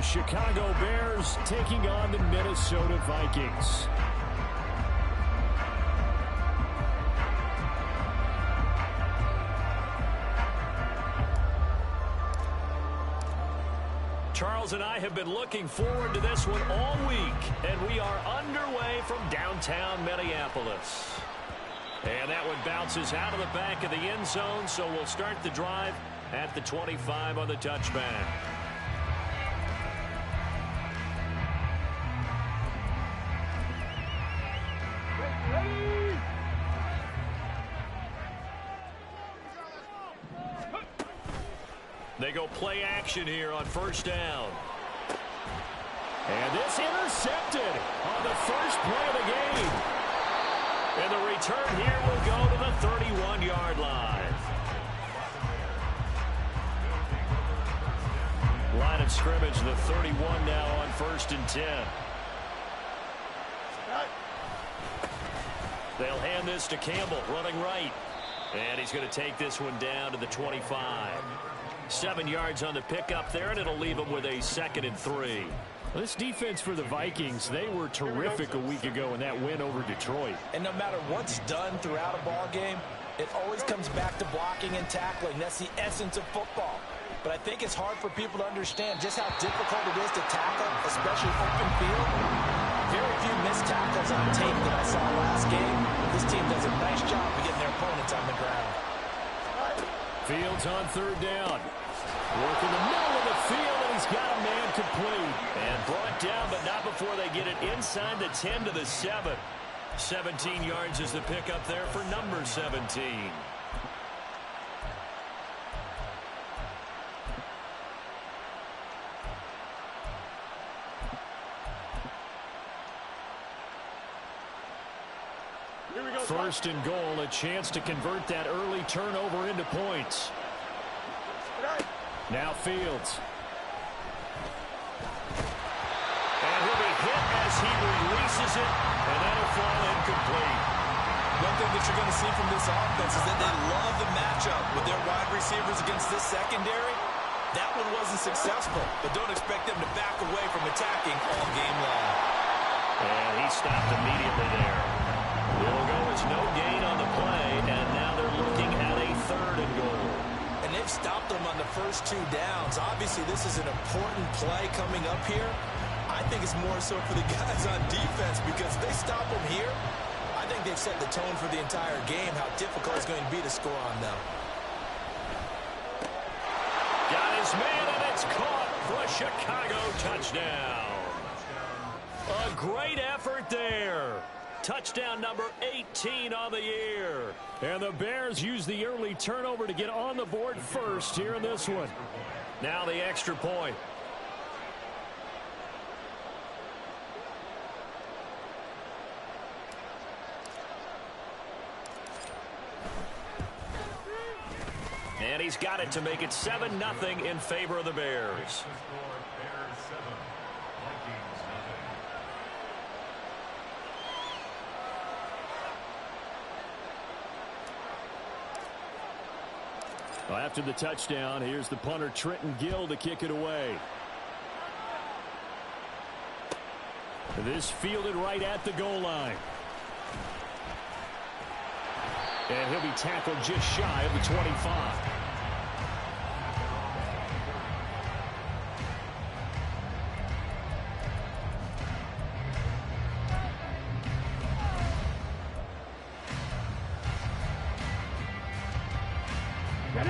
the Chicago Bears taking on the Minnesota Vikings. Charles and I have been looking forward to this one all week, and we are underway from downtown Minneapolis. And that one bounces out of the back of the end zone, so we'll start the drive at the 25 on the touchback. They go play action here on first down. And this intercepted on the first play of the game. And the return here will go to the 31-yard line. Line of scrimmage, the 31 now on first and 10. They'll hand this to Campbell, running right. And he's going to take this one down to the 25. 7 yards on the pickup there, and it'll leave him with a 2nd and 3. This defense for the Vikings, they were terrific a week ago in that win over Detroit. And no matter what's done throughout a ball game, it always comes back to blocking and tackling. That's the essence of football. But I think it's hard for people to understand just how difficult it is to tackle, especially open field. Very few missed tackles on tape that I saw last game. This team does a nice job of getting their opponents on the ground. Fields on third down. Working the middle of the field, and he's got a man complete. And brought down, but not before they get it inside the 10 to the 7. 17 yards is the pickup there for number 17. First and goal, a chance to convert that early turnover into points. Now Fields. And he'll be hit as he releases it, and that'll fall incomplete. One thing that you're going to see from this offense is that they love the matchup with their wide receivers against this secondary. That one wasn't successful, but don't expect them to back away from attacking all game long. And he stopped immediately there. It'll go as no gain on the play, and now they're looking at a 3rd and goal. And they've stopped them on the first 2 downs. Obviously, this is an important play coming up here. I think it's more so for the guys on defense because if they stop them here, I think they've set the tone for the entire game, how difficult it's going to be to score on them. Got his man, and it's caught for a Chicago touchdown. A great effort there. Touchdown number 18 on the year. And the Bears use the early turnover to get on the board first here in this one. Now the extra point. And he's got it to make it 7-0 in favor of the Bears. Well, after the touchdown, here's the punter Trenton Gill to kick it away. This fielded right at the goal line. And he'll be tackled just shy of the 25.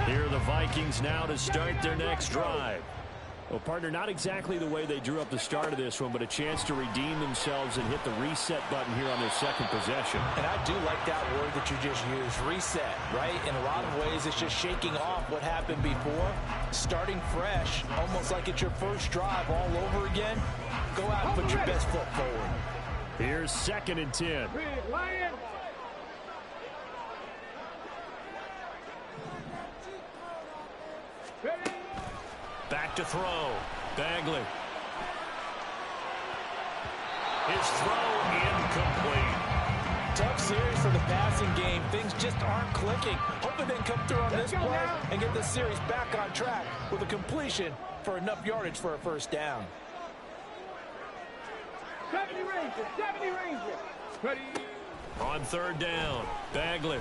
Here are the Vikings now to start their next drive. Well, partner, not exactly the way they drew up the start of this one, but a chance to redeem themselves and hit the reset button here on their second possession. And I do like that word that you just used, reset, right? In a lot of ways, it's just shaking off what happened before, starting fresh, almost like it's your first drive all over again. Go out and put your best foot forward. Here's 2nd and 10. Back to throw. Bagley. His throw incomplete. Tough series for the passing game. Things just aren't clicking. Hoping they can come through on this play and get the series back on track with a completion for enough yardage for a first down. 70 Rangers, 70 Rangers. Ready. On third down, Bagley.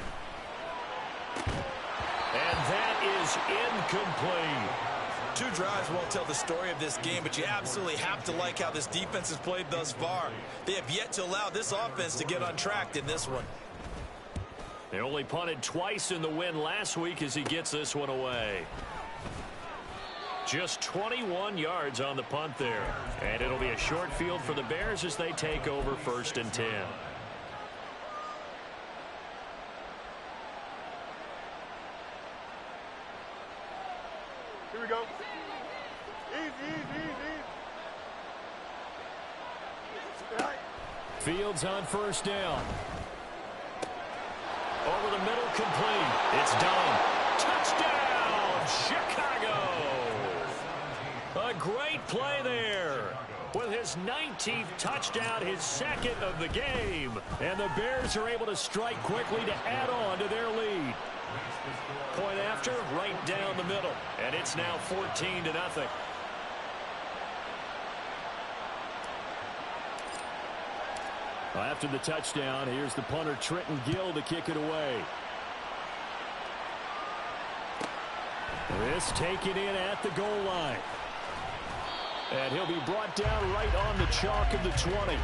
And that is incomplete. 2 drives won't tell the story of this game, but you absolutely have to like how this defense has played thus far. They have yet to allow this offense to get untracked in this one. They only punted twice in the win last week as he gets this one away. Just 21 yards on the punt there. And it'll be a short field for the Bears as they take over 1st and 10. Here we go. Easy, easy, easy. Fields on 1st down. Over the middle, complete. It's done. Touchdown, Chicago. A great play there. With his 19th touchdown, his 2nd of the game. And the Bears are able to strike quickly to add on to their lead. Point after, right down the middle. And it's now 14-0. After the touchdown, here's the punter Trenton Gill to kick it away. This taken in at the goal line. And he'll be brought down right on the chalk of the 20.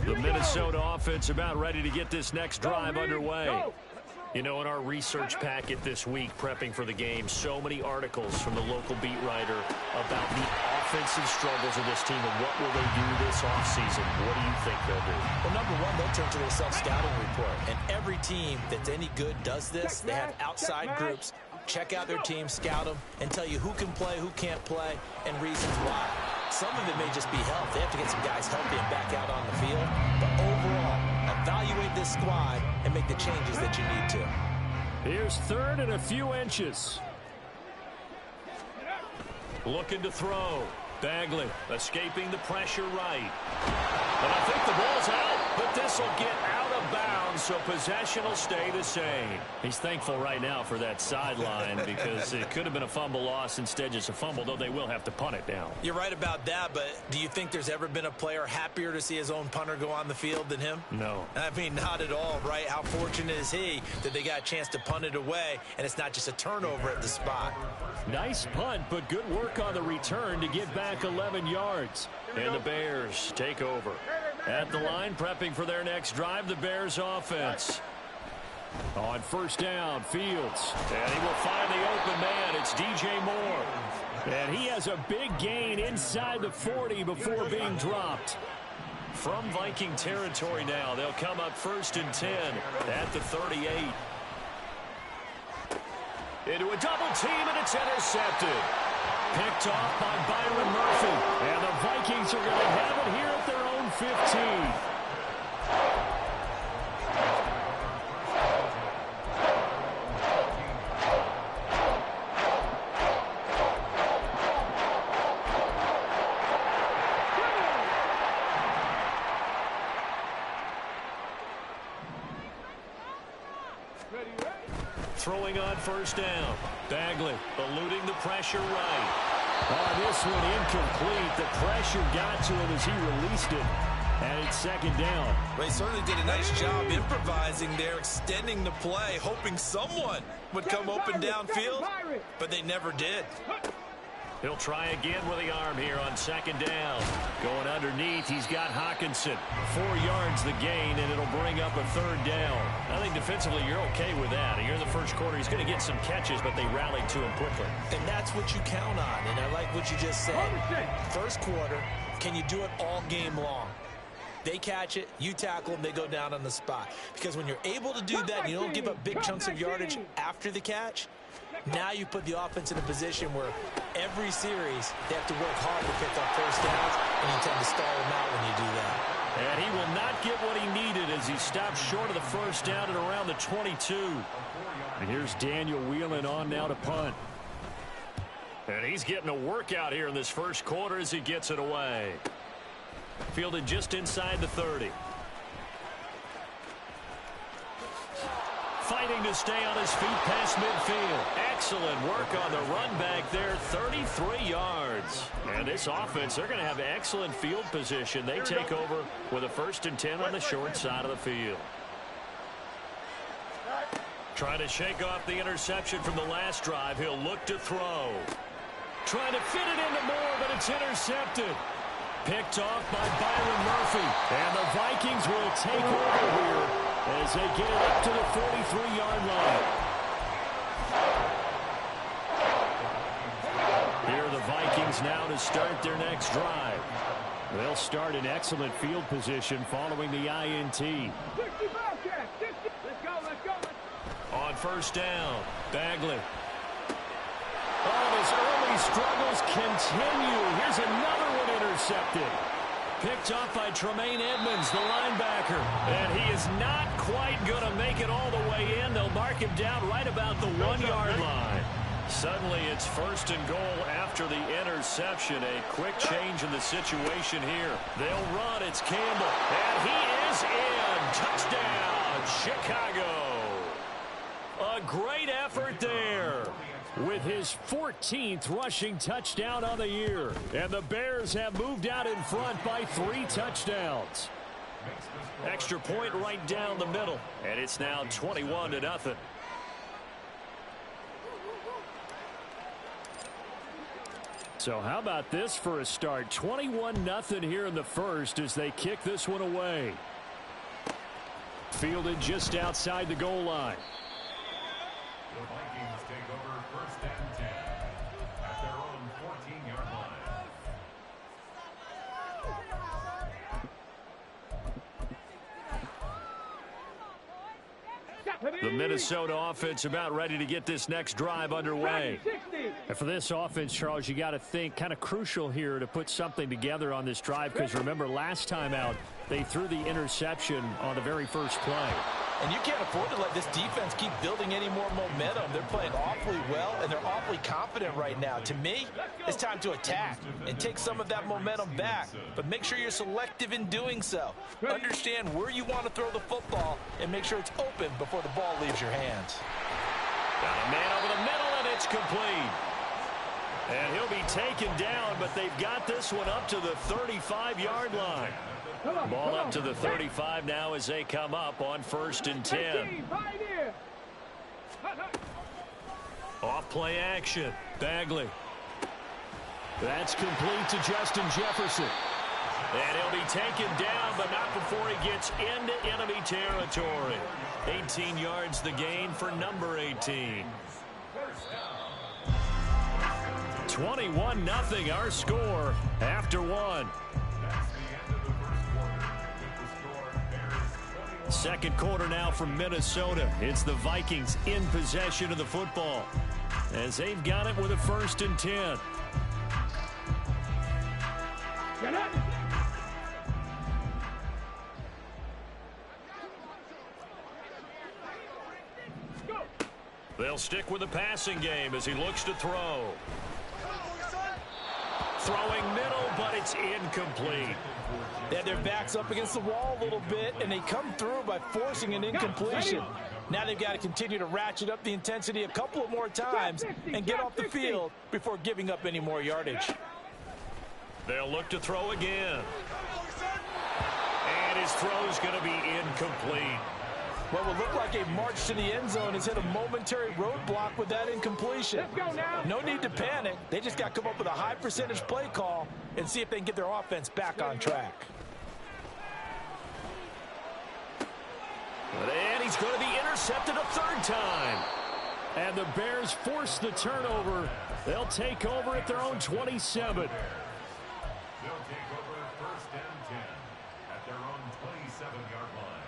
The Minnesota offense about ready to get this next drive underway. You know, in our research packet this week, prepping for the game, so many articles from the local beat writer about the offensive struggles of this team and what will they do this offseason. What do you think they'll do? Well, number one, they'll turn to their self-scouting report. And every team that's any good does this. They have outside groups. Check out their team, scout them, and tell you who can play, who can't play, and reasons why. Some of it may just be health. They have to get some guys healthy and back out on the field. But overall, evaluate this squad and make the changes that you need to. Here's 3rd and a few inches. Looking to throw. Bagley escaping the pressure right. And I think the ball's out, but this will get out of bounds, so possession will stay the same. He's thankful right now for that sideline because it could have been a fumble loss, instead just a fumble, though they will have to punt it down. You're right about that, but do you think there's ever been a player happier to see his own punter go on the field than him? No. I mean, not at all, right? How fortunate is he that they got a chance to punt it away, and it's not just a turnover at the spot. Nice punt, but good work on the return to get back 11 yards. And the Bears take over. At the line, prepping for their next drive, the Bears offense. On 1st down, Fields. And he will find the open man. It's DJ Moore. And he has a big gain inside the 40 before being dropped. From Viking territory now, they'll come up 1st and 10 at the 38. Into a double team, and it's intercepted. Picked off by Byron Murphy. And the Vikings are going to have it here at their own 15. Throwing on 1st down. Bagley eluding the pressure right. This one incomplete. The pressure got to him as he released it. And it's 2nd down. Well, he certainly did a nice job improvising there, extending the play, hoping someone would come open downfield, but they never did. He'll try again with the arm here on 2nd down. Going underneath, he's got Hawkinson. 4 yards the gain, and it'll bring up a 3rd down. I think defensively you're okay with that. Here in the first quarter, he's going to get some catches, but they rallied to him quickly. And that's what you count on, and I like what you just said. First quarter, can you do it all game long? They catch it, you tackle them, they go down on the spot. Because when you're able to do that and you don't give up big chunks of yardage after the catch, now you put the offense in a position where every series they have to work hard to pick up 1st downs, and you tend to stall them out when you do that. And he will not get what he needed as he stops short of the first down at around the 22. And here's Daniel Whelan on now to punt. And he's getting a workout here in this first quarter as he gets it away. Fielded just inside the 30. Fighting to stay on his feet past midfield. Excellent work on the run back there, 33 yards. And this offense, they're going to have excellent field position. They take over with a 1st and 10 on the short side of the field. Trying to shake off the interception from the last drive. He'll look to throw. Trying to fit it into Moore, but it's intercepted. Picked off by Byron Murphy. And the Vikings will take over here as they get it up to the 43-yard line. Here are the Vikings now to start their next drive. They'll start in excellent field position following the INT. On first down, Bagley. Oh, his early struggles continue. Here's another one intercepted. Picked off by Tremaine Edmonds, the linebacker. And he is not quite going to make it all the way in. They'll mark him down right about the 1-yard line. Suddenly it's 1st and goal after the interception. A quick change in the situation here. They'll run. It's Campbell. And he is in. Touchdown, Chicago. A great effort there, with his 14th rushing touchdown on the year. And the Bears have moved out in front by 3 touchdowns. Extra point right down the middle. And it's now 21-0. So how about this for a start? 21-0 here in the first as they kick this one away. Fielded just outside the goal line. The Vikings take over 1st and 10 at their own 14-yard line. The Minnesota offense about ready to get this next drive underway. And for this offense, Charles, you got to think kind of crucial here to put something together on this drive, because remember last time out they threw the interception on the very first play. And you can't afford to let this defense keep building any more momentum. They're playing awfully well, and they're awfully confident right now. To me, it's time to attack and take some of that momentum back. But make sure you're selective in doing so. Understand where you want to throw the football and make sure it's open before the ball leaves your hands. Got a man over the middle, and it's complete. And he'll be taken down, but they've got this one up to the 35-yard line. Ball up to the 35 now as they come up on 1st and 10. Off play action. Bagley. That's complete to Justin Jefferson. And he'll be taken down, but not before he gets into enemy territory. 18 yards the gain for number 18. 21-0 our score after one. Second quarter now from Minnesota. It's the Vikings in possession of the football as they've got it with a 1st and 10. They'll stick with the passing game as he looks to throw. Throwing middle, but it's incomplete. They had their backs up against the wall a little bit, and they come through by forcing an incompletion. Now they've got to continue to ratchet up the intensity a couple of more times and get off the field before giving up any more yardage. They'll look to throw again. And his throw's going to be incomplete. What will look like a march to the end zone has hit a momentary roadblock with that incompletion. No need to panic. They just got to come up with a high percentage play call and see if they can get their offense back on track. And he's going to be intercepted a 3rd time. And the Bears force the turnover. They'll take over at their own 27. They'll take over 1st and 10 at their own 27-yard line.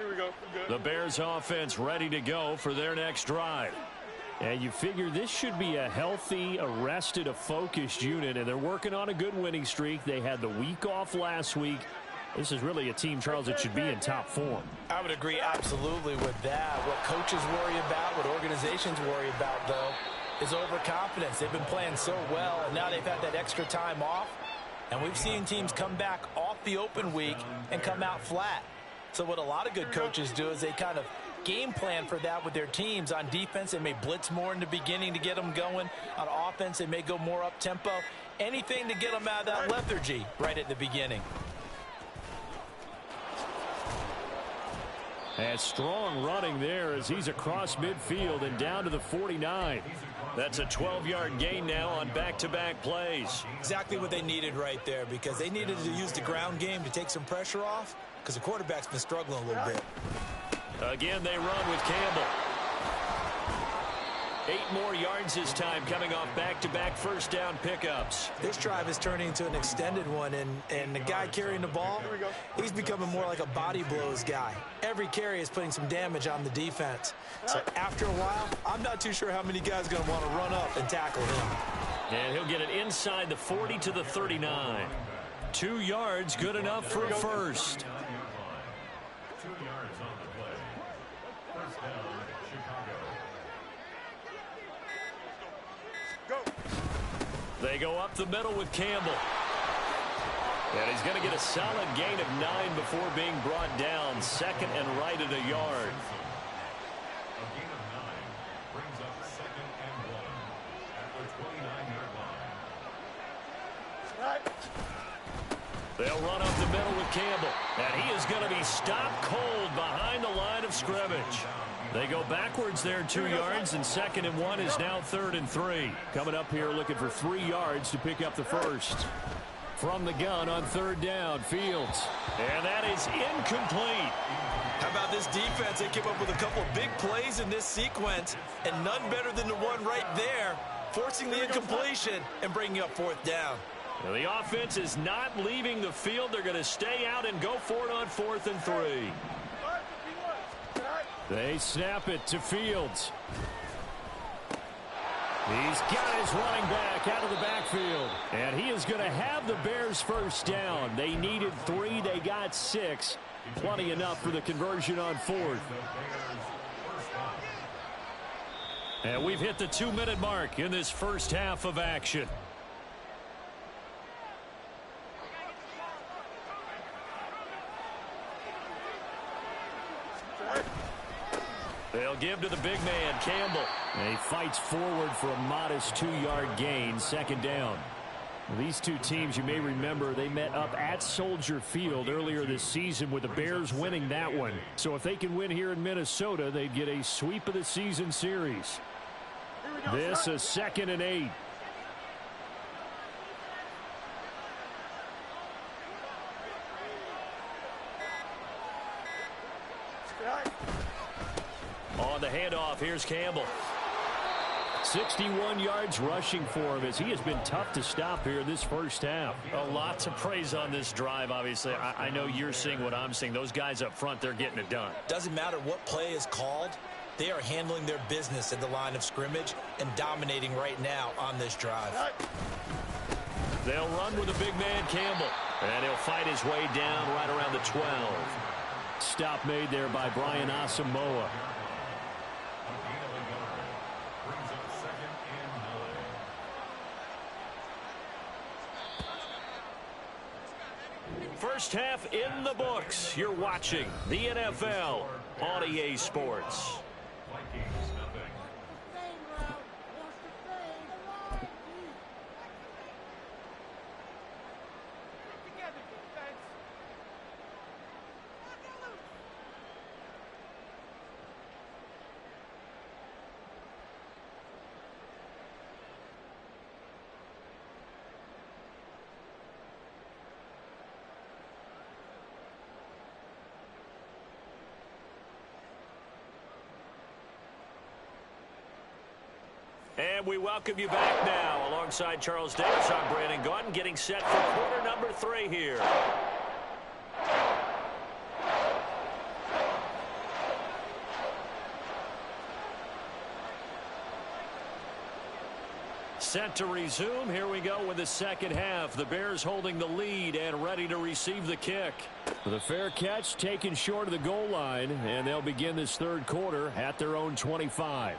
Here we go. Good. The Bears offense ready to go for their next drive. And you figure this should be a healthy, arrested, a focused unit, and they're working on a good winning streak. They had the week off last week. This is really a team, Charles, that should be in top form. I would agree absolutely with that. What coaches worry about, what organizations worry about, though, is overconfidence. They've been playing so well, and now they've had that extra time off. And we've seen teams come back off the open week and come out flat. So what a lot of good coaches do is they kind of game plan for that with their teams. On defense, they may blitz more in the beginning to get them going. On offense, they may go more up-tempo. Anything to get them out of that lethargy right at the beginning. And strong running there as he's across midfield and down to the 49. That's a 12-yard gain now on back-to-back plays. Exactly what they needed right there, because they needed to use the ground game to take some pressure off, because the quarterback's been struggling a little bit. Again, they run with Campbell. 8 more yards this time, coming off back-to-back first down pickups. This drive is turning into an extended one, and the guy carrying the ball, he's becoming more like a body blows guy. Every carry is putting some damage on the defense. So after a while, I'm not too sure how many guys are going to want to run up and tackle him. And he'll get it inside the 40 to the 39. 2 yards, good enough for a first. 2 yards on the play. First down, Chicago. Go. They go up the middle with Campbell. And he's going to get a solid gain of 9 before being brought down. Second and right at a yard. A gain of 9 brings up second and 1 at the 29-yard line. They'll run up the middle with Campbell. And he is going to be stopped cold behind the line of scrimmage. They go backwards there 2 yards, and second and 1 is now third and 3. Coming up here looking for 3 yards to pick up the first. From the gun on third down, Fields. And that is incomplete. How about this defense? They came up with a couple of big plays in this sequence, and none better than the one right there, forcing the incompletion and bringing up fourth down. Well, the offense is not leaving the field. They're going to stay out and go for it on 4th and 3. They snap it to Fields. He's got his running back out of the backfield. And he is going to have the Bears first down. They needed 3. They got 6. Plenty enough for the conversion on 4th. And we've hit the 2-minute mark in this first half of action. They'll give to the big man, Campbell. And he fights forward for a modest 2-yard gain, second down. These two teams, you may remember, they met up at Soldier Field earlier this season with the Bears winning that one. So if they can win here in Minnesota, they'd get a sweep of the season series. This is 2nd and 8. On the handoff, here's Campbell. 61 yards rushing for him as he has been tough to stop here this first half. A lot to praise on this drive, obviously. I know you're seeing what I'm seeing. Those guys up front, they're getting it done. Doesn't matter what play is called. They are handling their business at the line of scrimmage and dominating right now on this drive. They'll run with the big man, Campbell. And he'll fight his way down right around the 12. Stop made there by Brian Asamoah. First half in the books. You're watching the NFL on EA Sports. And we welcome you back now. Alongside Charles Davis, I'm Brandon Gaudin, getting set for quarter number 3 here. Set to resume. Here we go with the second half. The Bears holding the lead and ready to receive the kick. The fair catch taken short of the goal line, and they'll begin this third quarter at their own 25.